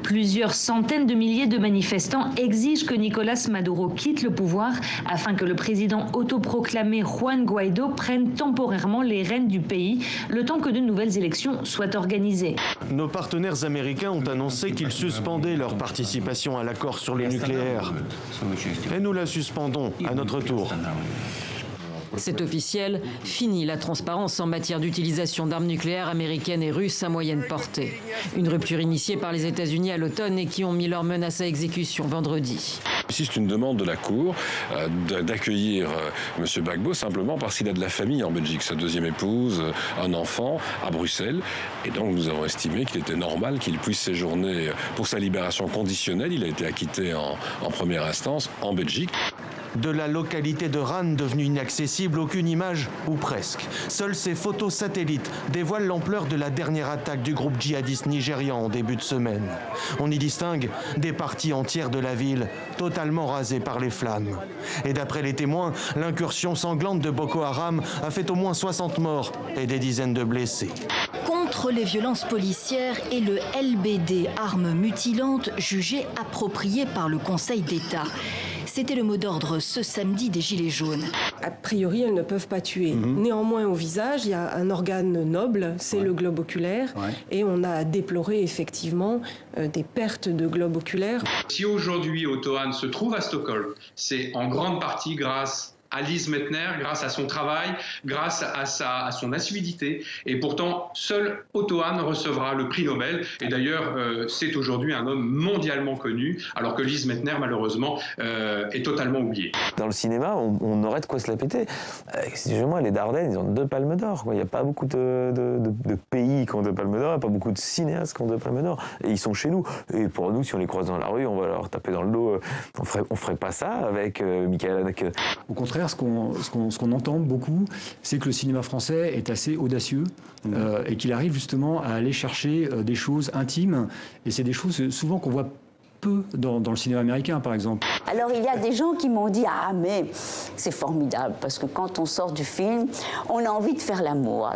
Plusieurs centaines de milliers de manifestants exigent que Nicolás Maduro quitte le pouvoir afin que le président autoproclamé Juan Guaidó prenne temporairement les rênes du pays, le temps que de nouvelles élections soient organisées. Nos partenaires américains ont annoncé qu'ils suspendaient leur participation à l'accord sur le nucléaire. Et nous la suspendons à notre tour. C'est officiel, fini la transparence en matière d'utilisation d'armes nucléaires américaines et russes à moyenne portée. Une rupture initiée par les États-Unis à l'automne et qui ont mis leurs menaces à exécution vendredi. Ici, c'est une demande de la Cour d'accueillir M. Gbagbo simplement parce qu'il a de la famille en Belgique, sa deuxième épouse, un enfant à Bruxelles. Et donc, nous avons estimé qu'il était normal qu'il puisse séjourner pour sa libération conditionnelle. Il a été acquitté en première instance en Belgique. De la localité de Rane devenue inaccessible, aucune image, ou presque. Seules ces photos satellites dévoilent l'ampleur de la dernière attaque du groupe djihadiste nigérian en début de semaine. On y distingue des parties entières de la ville, totalement rasées par les flammes. Et d'après les témoins, l'incursion sanglante de Boko Haram a fait au moins 60 morts et des dizaines de blessés. Contre les violences policières et le LBD, arme mutilante jugée appropriée par le Conseil d'État. C'était le mot d'ordre ce samedi des Gilets jaunes. A priori, elles ne peuvent pas tuer. Néanmoins, au visage, il y a un organe noble, c'est le globe oculaire. Et on a déploré effectivement des pertes de globe oculaire. Si aujourd'hui Otto Hahn se trouve à Stockholm, c'est en grande partie grâce à Lise Meitner, grâce à son travail, grâce à son assiduité. Et pourtant, seul Otto Hahn recevra le prix Nobel. Et d'ailleurs, c'est aujourd'hui un homme mondialement connu, alors que Lise Meitner, malheureusement, est totalement oubliée. Dans le cinéma, on aurait de quoi se la péter. Excusez-moi, les Dardennes, ils ont 2 palmes d'or. Il n'y a pas beaucoup de pays qui ont 2 palmes d'or, il n'y a pas beaucoup de cinéastes qui ont 2 palmes d'or. Et ils sont chez nous. Et pour nous, si on les croise dans la rue, on va leur taper dans le dos. On ferait pas ça avec Michael Haneke. Au contraire, ce qu'on entend beaucoup, c'est que le cinéma français est assez audacieux et qu'il arrive justement à aller chercher des choses intimes. Et c'est des choses souvent qu'on voit peu dans le cinéma américain, par exemple. Alors, il y a des gens qui m'ont dit « Ah, mais c'est formidable, parce que quand on sort du film, on a envie de faire l'amour. »